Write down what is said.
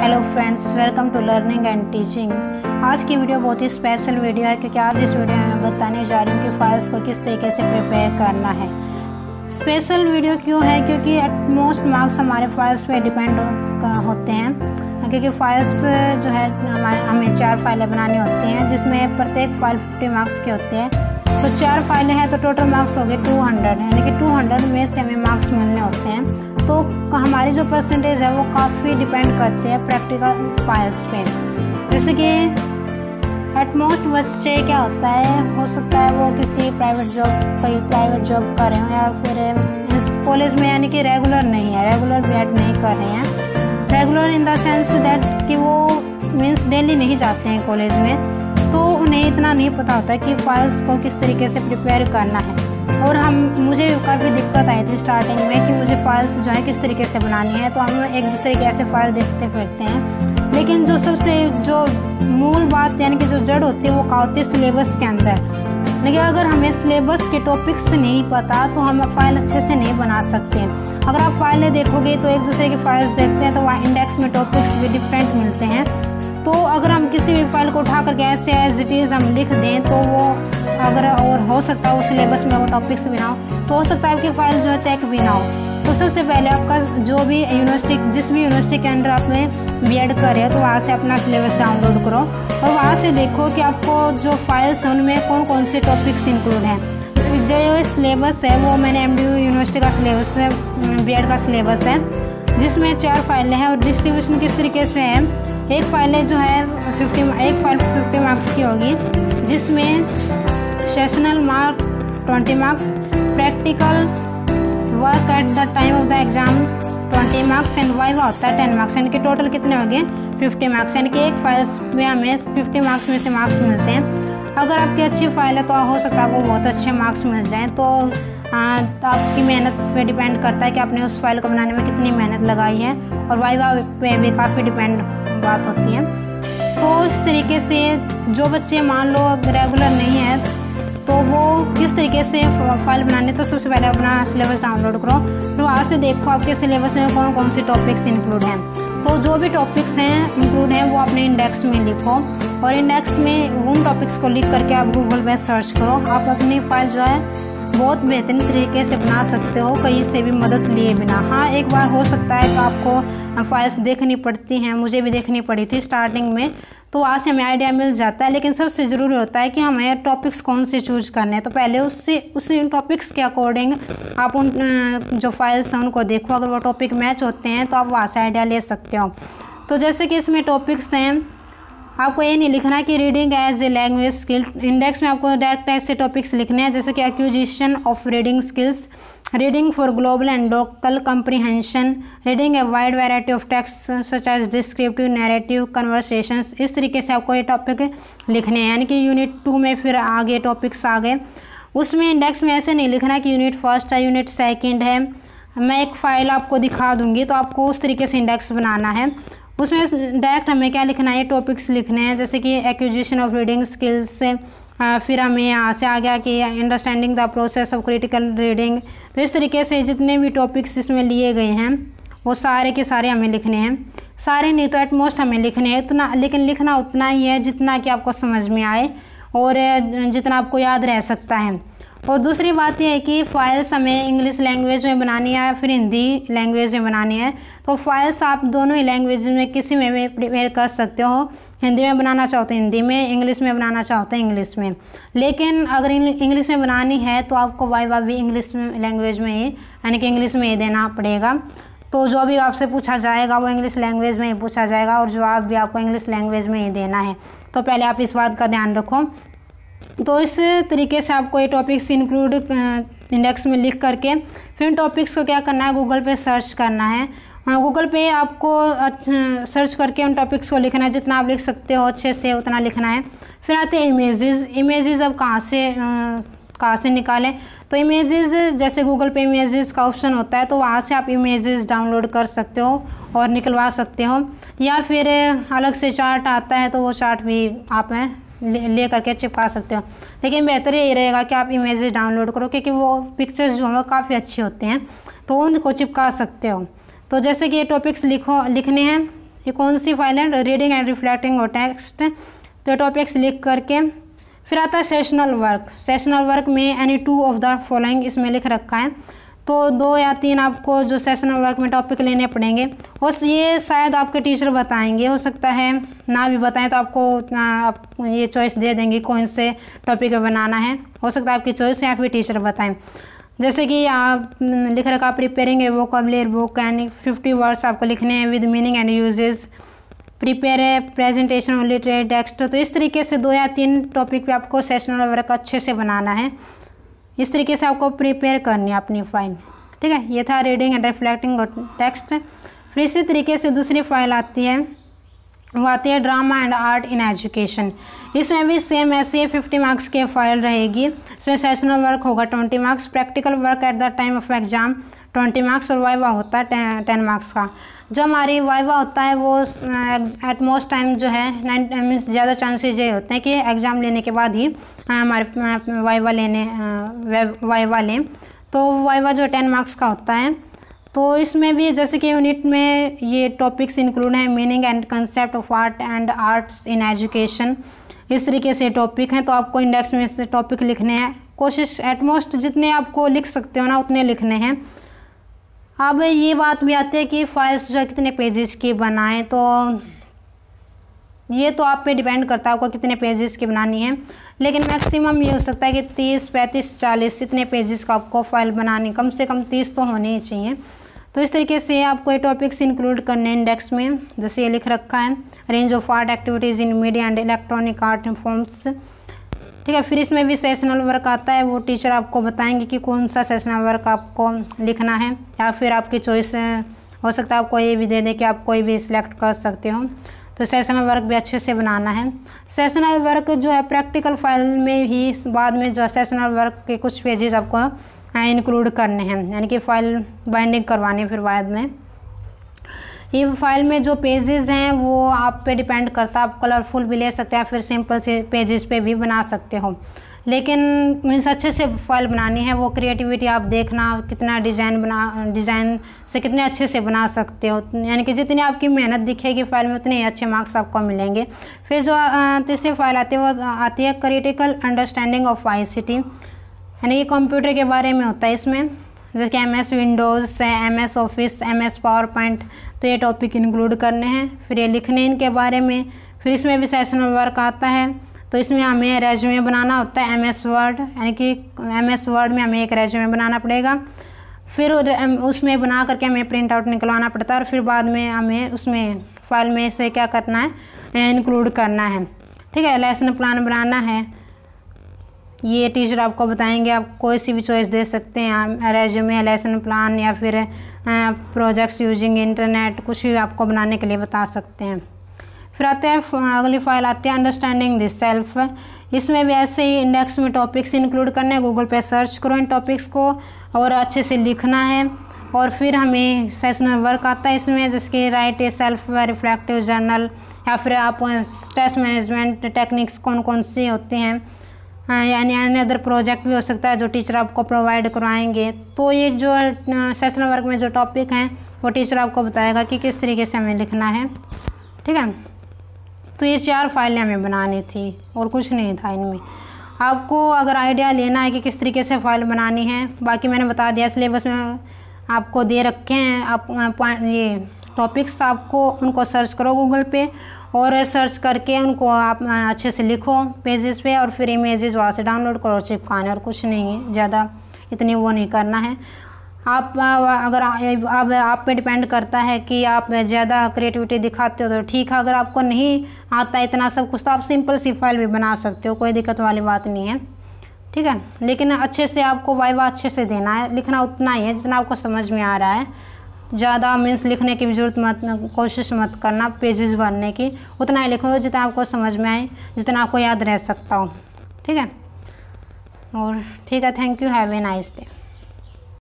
Hello friends, welcome to learning and teaching. आज की video बहुत ही स्पेशल वीडियो है क्योंकि आज इस वीडियो में मैं बताने जा रही हूँ कि फाइल्स को किस तरीके से प्रिपेयर करना है। स्पेशल वीडियो क्यों है? क्योंकि एटमोस्ट मार्क्स हमारे फाइल्स पे डिपेंड होते हैं, क्योंकि फाइल्स जो है हमें 4 फाइलें बनानी होती हैं जिसमें प्रत्येक फाइल 50 मार्क्स की होती है। तो 4 फाइलें हैं तो टोटल मार्क्स हो गए 200, यानी कि 200 में से हमें मार्क्स मिलने होते हैं। तो हमारी जो परसेंटेज है वो काफ़ी डिपेंड करती है प्रैक्टिकल फाइल्स पे। जैसे कि एटमोस्ट बच्चे क्या होता है, हो सकता है वो किसी कोई प्राइवेट जॉब कर रहे हो या फिर इस कॉलेज में, यानी कि रेगुलर नहीं है, रेगुलर बीएड नहीं कर रहे हैं। Regular in the sense that कि वो मीन्स डेली नहीं जाते हैं कॉलेज में, तो उन्हें इतना नहीं पता होता कि फाइल्स को किस तरीके से प्रिपेयर करना है। और मुझे काफ़ी दिक्कत आई थी स्टार्टिंग में कि मुझे फाइल्स जो है किस तरीके से बनानी है। तो हम एक दूसरे के ऐसे फाइल देखते फिरते हैं, लेकिन जो मूल बात यानी कि जो जड़ होती है वो क्या होती है सिलेबस के अंदर। लेकिन अगर हमें सिलेबस के टॉपिक्स नहीं पता तो हम फाइल अच्छे से नहीं बना सकते हैं। अगर आप फाइलें देखोगे तो एक दूसरे की फाइल्स देखते हैं तो वहाँ इंडेक्स में टॉपिक्स भी डिफरेंट मिलते हैं। तो अगर हम किसी भी फाइल को उठा करके ऐसे एज इट इज़ हम लिख दें तो वो अगर और हो सकता है वो सिलेबस में वो टॉपिक्स भी ना हो, तो हो सकता है आपकी फाइल जो है चेक भी ना हो। तो सबसे पहले आपका जो भी जिस भी यूनिवर्सिटी के अंदर आपने बीएड कर रहे हो तो वहाँ से अपना सिलेबस डाउनलोड करो और वहाँ से देखो कि आपको जो फाइल्स हैं उनमें कौन कौन से टॉपिक्स इंक्लूड हैं। जो सिलेबस है वो मैंने एमडीयू यूनिवर्सिटी का सिलेबस है, बीएड का सिलेबस है, जिसमें 4 फाइलें हैं और डिस्ट्रीब्यूशन किस तरीके से है। एक फाइल जो है 50 मार्क्स की होगी, जिसमें sessional mark 20 marks, practical work at the time of the exam 20 marks and viva होता है 10 मार्क्स, यानी कि टोटल कितने हो गए 50 मार्क्स। यानी कि एक फाइल्स में हमें 50 मार्क्स में से मार्क्स मिलते हैं। अगर आपकी अच्छी फाइल है तो हो सकता है आपको बहुत अच्छे मार्क्स मिल जाएँ। तो आपकी मेहनत पे डिपेंड करता है कि आपने उस फाइल को बनाने में कितनी मेहनत लगाई है, और वाइवा पे भी काफ़ी डिपेंड बात होती है। तो इस तरीके से जो बच्चे मान लो रेगुलर नहीं है तो वो किस तरीके से फाइल बनाने, तो सबसे पहले अपना सिलेबस डाउनलोड करो, फिर वहाँ से देखो आपके सिलेबस में कौन कौन से टॉपिक्स इंक्लूड हैं। तो जो भी टॉपिक्स हैं इंक्लूड हैं वो अपने इंडेक्स में लिखो, और इंडेक्स में उन टॉपिक्स को लिख करके आप गूगल पे सर्च करो। आप अपनी फाइल जो है बहुत बेहतरीन तरीके से बना सकते हो कहीं से भी मदद लिए बिना। हाँ, एक बार हो सकता है कि आपको फाइल्स देखनी पड़ती हैं, मुझे भी देखनी पड़ी थी स्टार्टिंग में, तो वहाँ से हमें आइडिया मिल जाता है। लेकिन सबसे ज़रूरी होता है कि हमें टॉपिक्स कौन से चूज करने हैं, तो पहले उस टॉपिक्स के अकॉर्डिंग आप उन जो फाइल्स हैं उनको देखो। अगर वो टॉपिक मैच होते हैं तो आप वहाँ से आइडिया ले सकते हो। तो जैसे कि इसमें टॉपिक्स हैं, आपको ये नहीं लिखना कि reading as a language skill. Index में आपको डायरेक्ट ऐसे टॉपिक्स लिखने हैं जैसे कि acquisition of reading skills, reading for global and local comprehension, reading a wide variety of text such as descriptive, narrative, conversations. इस तरीके से आपको ये टॉपिक लिखने हैं, यानी कि यूनिट 2 में फिर आगे टॉपिक्स आ गए। उसमें इंडेक्स में ऐसे नहीं लिखना कि यूनिट 1 है, यूनिट 2 है। मैं एक फ़ाइल आपको दिखा दूँगी तो आपको उस तरीके से इंडेक्स बनाना है। उसमें डायरेक्ट हमें क्या लिखना है, टॉपिक्स लिखने हैं जैसे कि एक्विजिशन ऑफ रीडिंग स्किल्स से, फिर हमें यहाँ से आ गया कि understanding the process of critical reading. तो इस तरीके से जितने भी टॉपिक्स इसमें लिए गए हैं वो सारे के सारे हमें लिखने हैं। सारे नहीं तो एटमोस्ट हमें लिखने हैं इतना, लेकिन लिखना उतना ही है जितना कि आपको समझ में आए और जितना आपको याद रह सकता है। और दूसरी बात यह है कि फाइल्स हमें इंग्लिश लैंग्वेज में बनानी है या फिर हिंदी लैंग्वेज में बनानी है। तो फाइल्स आप दोनों ही लैंग्वेज में किसी में भी प्रिपेयर कर सकते हो। हिंदी में बनाना चाहते हैं हिंदी में, इंग्लिश में बनाना चाहते हैं इंग्लिश में। लेकिन अगर इंग्लिश में बनानी है तो आपको वाइवा भी इंग्लिश लैंग्वेज में ही, यानी कि इंग्लिश में ही देना पड़ेगा। तो जो भी आपसे पूछा जाएगा वो इंग्लिश लैंग्वेज में ही पूछा जाएगा और जवाब भी आपको इंग्लिश लैंग्वेज में ही देना है। तो पहले आप इस बात का ध्यान रखो। तो इस तरीके से आपको ये टॉपिक्स इंक्लूड इंडेक्स में लिख करके फिर इन टॉपिक्स को क्या करना है, गूगल पे सर्च करना है। गूगल पे आपको सर्च करके उन टॉपिक्स को लिखना है, जितना आप लिख सकते हो अच्छे से उतना लिखना है। फिर आते हैं इमेजेस। अब कहाँ से निकालें, तो इमेजेस जैसे गूगल पे इमेजेस का ऑप्शन होता है तो वहाँ से आप इमेजेस डाउनलोड कर सकते हो और निकलवा सकते हो, या फिर अलग से चार्ट आता है तो वो चार्ट भी आप ले करके चिपका सकते हो। लेकिन बेहतर यही रहेगा कि आप इमेजेस डाउनलोड करो, क्योंकि वो पिक्चर्स जो हैं काफ़ी अच्छे होते हैं तो उनको चिपका सकते हो। तो जैसे कि ये टॉपिक्स लिखने हैं ये कौन सी फाइल है, रीडिंग एंड रिफ्लेक्टिंग और टेक्स्ट। तो टॉपिक्स लिख करके फिर आता है सेशनल वर्क। सेशनल वर्क में एनी 2 ऑफ द फॉलोइंग इसमें लिख रखा है, तो 2 या 3 आपको जो सेशनल वर्क में टॉपिक लेने पड़ेंगे और ये शायद आपके टीचर बताएंगे, हो सकता है ना भी बताएं तो आपको ये चॉइस दे देंगे कौन से टॉपिक बनाना है, हो सकता है आपकी चॉइस या फिर टीचर बताएं। जैसे कि आप लिख रखा preparing A vocabulary book and 50 words आपको लिखने हैं with meaning and uses, prepare है प्रेजेंटेशन ओनली टेक्स्ट। तो इस तरीके से 2 या 3 टॉपिक पे आपको सेशनल वर्क अच्छे से बनाना है, इस तरीके से आपको प्रिपेयर करनी है अपनी फाइल। ठीक है, ये था रीडिंग एंड रिफ्लेक्टिंग और टेक्स्ट। फिर इसी तरीके से दूसरी फाइल आती है, वो आती है drama and art in education. इसमें भी सेम ऐसे 50 मार्क्स की फाइल रहेगी। इसमें सेशनल वर्क होगा 20 marks, practical work at the time of exam 20 marks और वाइवा होता है 10 मार्क्स का। जो हमारी वाइवा होता है वो एट मोस्ट टाइम जो है मीन्स ज़्यादा चांसेस ये होते हैं कि एग्ज़ाम लेने के बाद ही हमारे वाइवा लें। तो वाइवा जो 10 मार्क्स का होता है। तो इसमें भी जैसे कि यूनिट में ये टॉपिक्स इंक्लूड हैं, meaning and concept of art and arts in education, इस तरीके से टॉपिक हैं। तो आपको इंडेक्स में से टॉपिक लिखने हैं, कोशिश एटमोस्ट जितने आपको लिख सकते हो ना उतने लिखने हैं। अब ये बात भी आती है कि फाइल्स जो कितने पेजेस की बनाएं, तो ये तो आप पे डिपेंड करता है आपको कितने पेजेस की बनानी है, लेकिन मैक्सिमम ये हो सकता है कि 30, 35, 40 इतने पेजेस का आपको फाइल बनानी, कम से कम 30 तो होने ही चाहिए। तो इस तरीके से आपको ये टॉपिक्स इंक्लूड करने इंडेक्स में, जैसे ये लिख रखा है range of art activities in media and electronic art forms. ठीक है, फिर इसमें भी सेशनल वर्क आता है, वो टीचर आपको बताएंगे कि कौन सा सेशनल वर्क आपको लिखना है, या फिर आपकी चॉइस हो सकता है आपको ये भी दे दें कि आप कोई भी सिलेक्ट कर सकते हो। तो सेशनल वर्क भी अच्छे से बनाना है। सेशनल वर्क जो है प्रैक्टिकल फाइल में ही बाद में जो है सेशनल वर्क के कुछ पेजेस आपको इंक्लूड करने हैं, यानी कि फाइल बाइंडिंग करवानी है फिर बाद में। ये फाइल में जो पेजेस हैं वो आप पे डिपेंड करता है, आप कलरफुल भी ले सकते हैं फिर सिंपल से पेजेस पे भी बना सकते हो, लेकिन मीन्स अच्छे से फाइल बनानी है। वो क्रिएटिविटी आप देखना कितना डिज़ाइन से कितने अच्छे से बना सकते हो, यानी कि जितनी आपकी मेहनत दिखेगी फाइल में उतने अच्छे मार्क्स आपको मिलेंगे। फिर जो तीसरी फाइल आती है वो आती है क्रिटिकल अंडरस्टैंडिंग ऑफ ICT, यानी कि कंप्यूटर के बारे में होता है इसमें, जैसे कि MS Windows, MS office, MS power point, तो ये टॉपिक इंक्लूड करने हैं। फिर ये लिखने इनके बारे में। फिर इसमें भी सेशनल वर्क आता है, तो इसमें हमें रेज्यूमे बनाना होता है MS वर्ड, यानी कि MS वर्ड में हमें एक रेज्यूमे बनाना पड़ेगा। फिर उसमें बना करके हमें प्रिंट आउट निकलवाना पड़ता है और फिर बाद में हमें उसमें फाइल में से क्या करना है, इंक्लूड करना है। ठीक है, लेसन प्लान बनाना है, ये टीचर आपको बताएंगे, आप कोई सी भी चॉइस दे सकते हैं, रेज्यूमे, लेसन प्लान या फिर प्रोजेक्ट्स यूजिंग इंटरनेट, कुछ भी आपको बनाने के लिए बता सकते हैं। फिर आते हैं अगली फाइल आती है अंडरस्टैंडिंग दिस सेल्फ। इसमें भी ऐसे ही इंडेक्स में टॉपिक्स इंक्लूड करने हैं, गूगल पे सर्च करो इन टॉपिक्स को और अच्छे से लिखना है। और फिर हमें सेशनल वर्क आता है इसमें, जिसके राइट ए सेल्फ रिफ्लेक्टिव जर्नल, या फिर आप स्ट्रेस मैनेजमेंट टेक्निक्स कौन कौन सी होती हैं, यानी अन्य अदर प्रोजेक्ट भी हो सकता है जो टीचर आपको प्रोवाइड करवाएंगे। तो ये जो सेशनल वर्क में जो टॉपिक हैं वो टीचर आपको बताएगा कि किस तरीके से हमें लिखना है। ठीक है, तो ये 4 फाइलें हमें बनानी थी और कुछ नहीं था इनमें। आपको अगर आइडिया लेना है कि किस तरीके से फाइल बनानी है, बाकी मैंने बता दिया, सिलेबस में आपको दे रखे हैं। आप ये टॉपिक्स आपको उनको सर्च करो गूगल पे और सर्च करके उनको आप अच्छे से लिखो पेजेस पे, और फिर इमेजेस वहाँ से डाउनलोड करो और चिपकाने, और कुछ नहीं है ज़्यादा, इतनी वो नहीं करना है। आप अगर आप पे डिपेंड करता है कि आप ज़्यादा क्रिएटिविटी दिखाते हो तो ठीक है, अगर आपको नहीं आता इतना सब कुछ तो आप सिंपल सी फाइल भी बना सकते हो, कोई दिक्कत वाली बात नहीं है। ठीक है, लेकिन अच्छे से आपको वाइवा अच्छे से देना है, लिखना उतना ही है जितना आपको समझ में आ रहा है। ज़्यादा मीन्स लिखने की भी जरूरत मत, कोशिश मत करना पेजेस भरने की, उतना ही लिखो जितना आपको समझ में आए, जितना आपको याद रह सकता हो। ठीक है, और ठीक है, thank you, have a nice day.